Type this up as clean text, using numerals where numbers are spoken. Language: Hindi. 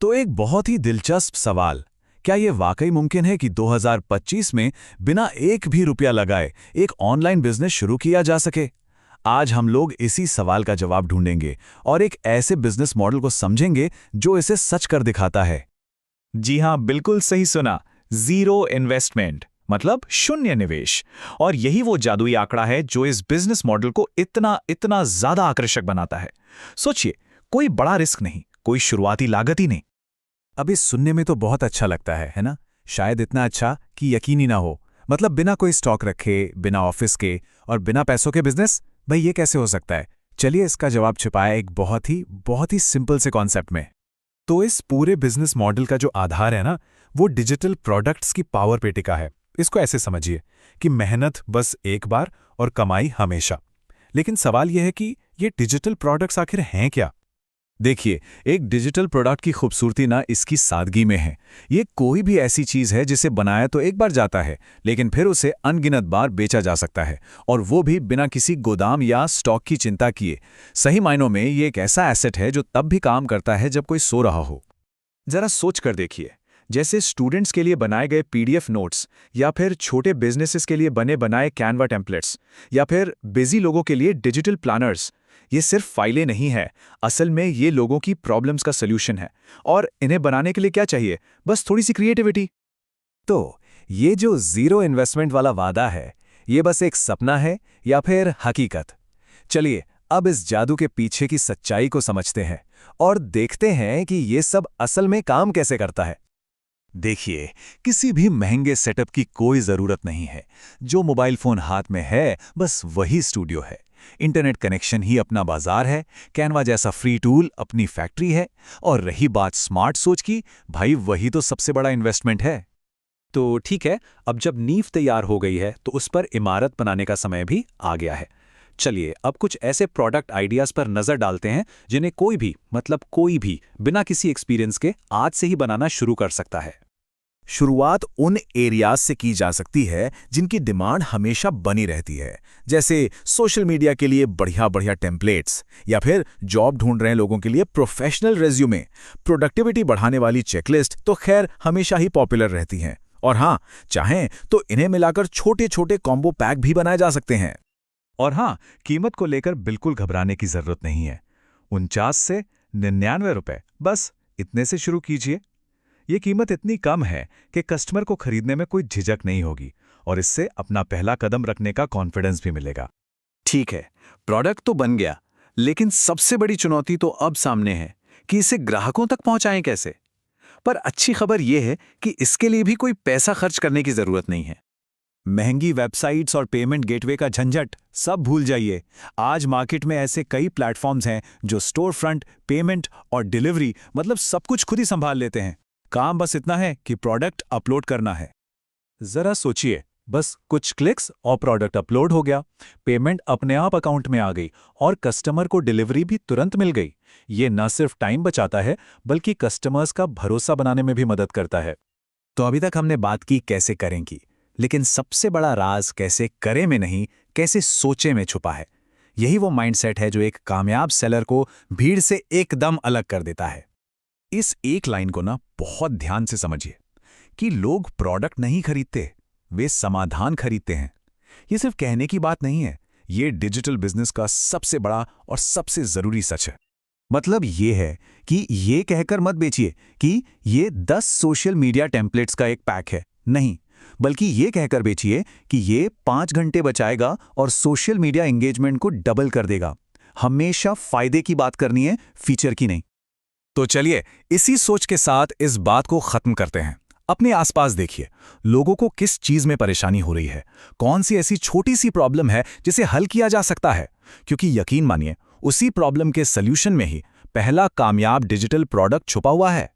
तो एक बहुत ही दिलचस्प सवाल, क्या ये वाकई मुमकिन है कि 2025 में बिना एक भी रुपया लगाए एक ऑनलाइन बिजनेस शुरू किया जा सके? आज हम लोग इसी सवाल का जवाब ढूंढेंगे और एक ऐसे बिजनेस मॉडल को समझेंगे जो इसे सच कर दिखाता है। जी हाँ, बिल्कुल सही सुना। जीरो इन्वेस्टमेंट मतलब शून्य निवेश। और यही वो जादुई आंकड़ा है जो इस बिजनेस मॉडल को इतना इतना ज्यादा आकर्षक बनाता है। सोचिए, कोई बड़ा रिस्क नहीं, कोई शुरुआती लागत ही नहीं। अभी सुनने में तो बहुत अच्छा लगता है ना? शायद इतना अच्छा कि यकीन ही ना हो। मतलब बिना कोई स्टॉक रखे, बिना ऑफिस के और बिना पैसों के बिजनेस, भाई ये कैसे हो सकता है? चलिए इसका जवाब छिपाया एक बहुत ही सिंपल से कॉन्सेप्ट में। तो इस पूरे बिजनेस मॉडल का जो आधार है ना, वो डिजिटल प्रोडक्ट्स की पावर पे टिका है। इसको ऐसे समझिए कि मेहनत बस एक बार और कमाई हमेशा। लेकिन सवाल यह है कि ये डिजिटल प्रोडक्ट्स आखिर हैं क्या? देखिए, एक डिजिटल प्रोडक्ट की खूबसूरती ना इसकी सादगी में है। ये कोई भी ऐसी चीज़ है जिसे बनाया तो एक बार जाता है, लेकिन फिर उसे अनगिनत बार बेचा जा सकता है, और वो भी बिना किसी गोदाम या स्टॉक की चिंता किए। सही मायनों में ये एक ऐसा एसेट है जो तब भी काम करता है जब कोई सो रहा हो। जरा सोच कर देखिए, जैसे स्टूडेंट्स के लिए बनाए गए पीडीएफ नोट्स, या फिर छोटे बिजनेसेस के लिए बने बनाए कैनवा टेम्पलेट्स, या फिर बिजी लोगों के लिए डिजिटल प्लानर्स। ये सिर्फ फाइलें नहीं है, असल में ये लोगों की प्रॉब्लम्स का सल्यूशन है। और इन्हें बनाने के लिए क्या चाहिए? बस थोड़ी सी क्रिएटिविटी। तो ये जो जीरो इन्वेस्टमेंट वाला वादा है, ये बस एक सपना है या फिर हकीकत? चलिए अब इस जादू के पीछे की सच्चाई को समझते हैं और देखते हैं कि ये सब असल में काम कैसे करता है। देखिए, किसी भी महंगे सेटअप की कोई जरूरत नहीं है। जो मोबाइल फोन हाथ में है, बस वही स्टूडियो है। इंटरनेट कनेक्शन ही अपना बाजार है, कैनवा जैसा फ्री टूल अपनी फैक्ट्री है, और रही बात स्मार्ट सोच की, भाई वही तो सबसे बड़ा इन्वेस्टमेंट है। तो ठीक है, अब जब नींव तैयार हो गई है तो उस पर इमारत बनाने का समय भी आ गया है। चलिए अब कुछ ऐसे प्रोडक्ट आइडियाज पर नजर डालते हैं जिन्हें कोई भी, मतलब कोई भी, बिना किसी एक्सपीरियंस के आज से ही बनाना शुरू कर सकता है। शुरुआत उन एरियाज से की जा सकती है जिनकी डिमांड हमेशा बनी रहती है, जैसे सोशल मीडिया के लिए बढ़िया बढ़िया टेम्पलेट्स, या फिर जॉब ढूंढ रहे लोगों के लिए प्रोफेशनल रेज्यूमे। प्रोडक्टिविटी बढ़ाने वाली चेकलिस्ट तो खैर हमेशा ही पॉपुलर रहती हैं। और हाँ, चाहें तो इन्हें मिलाकर छोटे छोटे कॉम्बो पैक भी बनाए जा सकते हैं। और हाँ, कीमत को लेकर बिल्कुल घबराने की जरूरत नहीं है। 49 से 99 रुपए, बस इतने से शुरू कीजिए। ये कीमत इतनी कम है कि कस्टमर को खरीदने में कोई झिझक नहीं होगी, और इससे अपना पहला कदम रखने का कॉन्फिडेंस भी मिलेगा। ठीक है, प्रोडक्ट तो बन गया, लेकिन सबसे बड़ी चुनौती तो अब सामने है कि इसे ग्राहकों तक पहुंचाएं कैसे। पर अच्छी खबर यह है कि इसके लिए भी कोई पैसा खर्च करने की जरूरत नहीं है। महंगी वेबसाइट्स और पेमेंट गेटवे का झंझट सब भूल जाइए। आज मार्केट में ऐसे कई प्लेटफॉर्म्स हैं जो स्टोर फ्रंट, पेमेंट और डिलीवरी, मतलब सब कुछ खुद ही संभाल लेते हैं। काम बस इतना है कि प्रोडक्ट अपलोड करना है। जरा सोचिए, बस कुछ क्लिक्स और प्रोडक्ट अपलोड हो गया, पेमेंट अपने आप अकाउंट में आ गई, और कस्टमर को डिलीवरी भी तुरंत मिल गई। ये न सिर्फ टाइम बचाता है, बल्कि कस्टमर्स का भरोसा बनाने में भी मदद करता है। तो अभी तक हमने बात की कैसे करें की, लेकिन सबसे बड़ा राज कैसे करें में नहीं, कैसे सोचे में छुपा है। यही वो माइंडसेट है जो एक कामयाब सेलर को भीड़ से एकदम अलग कर देता है। इस एक लाइन को ना बहुत ध्यान से समझिए कि लोग प्रोडक्ट नहीं खरीदते, वे समाधान खरीदते हैं। ये सिर्फ कहने की बात नहीं है, ये डिजिटल बिजनेस का सबसे बड़ा और सबसे जरूरी सच है। मतलब ये है कि ये कहकर मत बेचिए कि ये 10 सोशल मीडिया टेम्पलेट्स का एक पैक है, नहीं, बल्कि ये कहकर बेचिए कि ये 5 घंटे बचाएगा और सोशल मीडिया एंगेजमेंट को डबल कर देगा। हमेशा फायदे की बात करनी है, फीचर की नहीं। तो चलिए इसी सोच के साथ इस बात को खत्म करते हैं। अपने आसपास देखिए, लोगों को किस चीज में परेशानी हो रही है, कौन सी ऐसी छोटी सी प्रॉब्लम है जिसे हल किया जा सकता है। क्योंकि यकीन मानिए, उसी प्रॉब्लम के सल्यूशन में ही पहला कामयाब डिजिटल प्रोडक्ट छुपा हुआ है।